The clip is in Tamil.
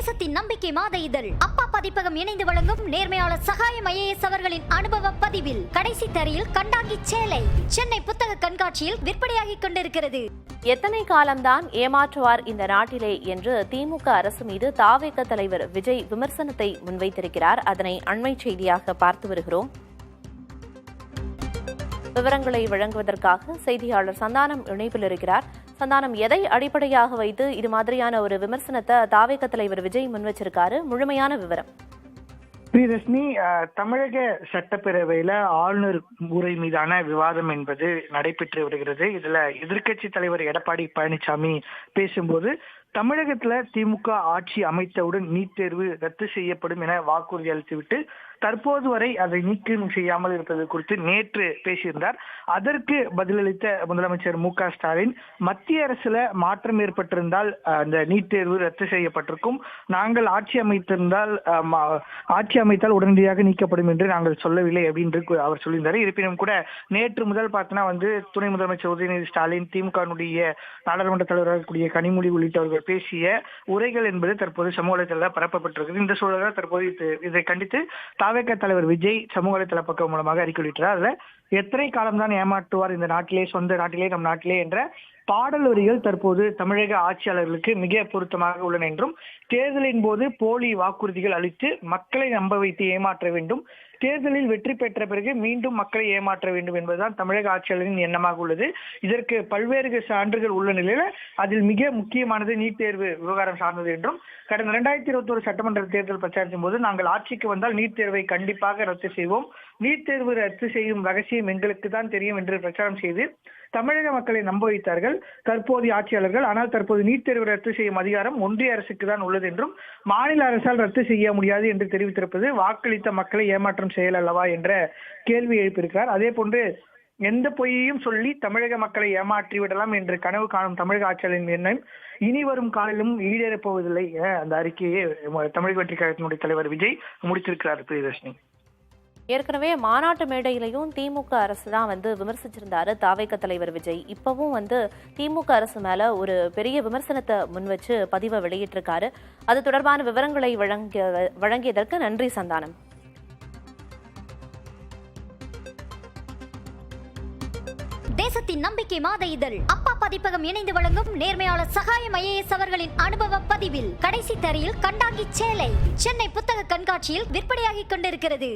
தேசத்தின் நம்பிக்கை மாத இதழ் அப்பா பதிப்பகம் இணைந்து வழங்கும் நேர்மையாளர் சகாயம் IAS அவர்களின் அனுபவ பதிவில் கடைசி தரையில் கண்டாங்கி சேலை சென்னை புத்தக கண்காட்சியில் விற்பனையாகிக் கொண்டிருக்கிறது. எத்தனை காலம்தான் ஏமாற்றுவார் இந்த நாட்டிலே என்று திமுக அரசு மீது தாவேக தலைவர் விஜய் விமர்சனத்தை முன்வைத்திருக்கிறார். அதனை அண்மை செய்தியாக பார்த்து வருகிறோம். விவரங்களை வழங்குவதற்காக செய்தியாளர் சந்தானம் இணைப்பில் இருக்கிறார். சந்தானம், எதை அடிப்படையாக வைத்து இது மாதிரியான ஒரு விமர்சனத்தை தாவேக தலைவர் விஜய் முன்வச்சிருக்காரு? முழுமையான விவரம். பிரியதர்ஷினி, தமிழக சட்டப்பேரவையில ஆளுநர் உரை மீதான விவாதம் என்பது நடைபெற்று வருகிறது. இதுல எதிர்க்கட்சி தலைவர் எடப்பாடி பழனிசாமி பேசும்போது தமிழகத்துல திமுக ஆட்சி அமைத்தவுடன் நீட் தேர்வு ரத்து செய்யப்படும் என வாக்குறுதி அளித்துவிட்டு தற்போது வரை அதை நீக்கம் செய்யாமல் இருப்பது குறித்து நேற்று பேசியிருந்தார். அதற்கு பதிலளித்த முதலமைச்சர் மு.க. ஸ்டாலின், மத்திய அரசுல மாற்றம் ஏற்பட்டிருந்தால் அந்த நீட் தேர்வு ரத்து செய்யப்பட்டிருக்கும், நாங்கள் ஆட்சி அமைத்தால் உடனடியாக நீக்கப்படும் என்று நாங்கள் சொல்லவில்லை அப்படின்னு அவர் சொல்லியிருந்தார். இருப்பினும் கூட நேற்று முதல் பார்த்தீங்கன்னா துணை முதலமைச்சர் உதயநிதி ஸ்டாலின், திமுகவுடைய நாடாளுமன்ற தலைவராக கூடிய கனிமொழி உள்ளிட்டவர்கள் பேசிய உரைகள் என்பது தற்போது சமூக வலைதளத்தில் பரப்பப்பட்டிருக்கிறது. இந்த சூழலில் தற்போது இதை கண்டித்து தாவேக தலைவர் விஜய் சமூக வலைதள பக்கம் மூலமாக அறிக்கை வெளியிட்டார். அதுல எத்தனை காலம்தான் ஏமாற்றுவார் இந்த நாட்டிலே, சொந்த நாட்டிலே, நம் நாட்டிலே என்ற பாடல் வரிகள் தற்போது தமிழக ஆட்சியாளர்களுக்கு மிக பொருத்தமாக உள்ளன என்றும், தேர்தலின் போது போலி வாக்குறுதிகள் அளித்து மக்களை நம்ப வைத்து ஏமாற்ற வேண்டும், தேர்தலில் வெற்றி பெற்ற பிறகு மீண்டும் மக்களை ஏமாற்ற வேண்டும் என்பதுதான் தமிழக ஆட்சியாளரின் எண்ணமாக உள்ளது. இதற்கு பல்வேறு சான்றுகள் உள்ள நிலையில அதில் மிக முக்கியமானது நீட் தேர்வு விவகாரம் சார்ந்தது என்றும், கடந்த 2021 சட்டமன்ற தேர்தல் பிரச்சாரத்தின் போது நாங்கள் ஆட்சிக்கு வந்தால் நீட் தேர்வை கண்டிப்பாக ரத்து செய்வோம், நீட் தேர்வு ரத்து செய்யும் ரகசியம் எங்களுக்கு தான் தெரியும் என்று பிரச்சாரம் செய்து தமிழக மக்களை நம்ப வைத்தார்கள் தற்போதைய ஆட்சியாளர்கள். ஆனால் தற்போது நீட் தேர்வு ரத்து செய்யும் அதிகாரம் ஒன்றிய அரசுக்கு தான் உள்ளது என்றும், மாநில அரசால் ரத்து செய்ய முடியாது என்று தெரிவித்திருப்பது வாக்களித்த மக்களை ஏமாற்றம் செயல் அல்லவா என்ற கேள்வி எழுப்பியிருக்கிறார். அதே போன்று எந்த பொய்யையும் சொல்லி தமிழக மக்களை ஏமாற்றி விடலாம் என்று கனவு காணும் தமிழக ஆட்சியாளரின் எண்ணம் இனி வரும் காலிலும் ஈடேறப் போவதில்லை என அந்த அறிக்கையை தமிழக வெற்றி கழகத்தினுடைய தலைவர் விஜய் முடித்திருக்கிறார். பிரியதர்ஷினி, ஏற்கனவே மாநாட்டு மேடையிலையும் திமுக அரசு தான் விமர்சிச்சிருந்தாரு தாவேக தலைவர் விஜய். இப்பவும் திமுக அரசு மேல ஒரு பெரிய விமர்சனத்தை முன்வச்சு பதிவை வெளியிட்டிருக்காரு. அது தொடர்பான விவரங்களை வழங்கியதற்கு நன்றி சந்தானம். தேசத்தின் நம்பிக்கை மாத இதழ் அப்பா பதிப்பகம் இணைந்து வழங்கும் நேர்மையாளர் சகாயம் IAS அவர்களின் அனுபவ பதிவில் கடைசி தரையில் கண்டாங்கி சேலை சென்னை புத்தக கண்காட்சியில் விற்பனையாகிக் கொண்டிருக்கிறது.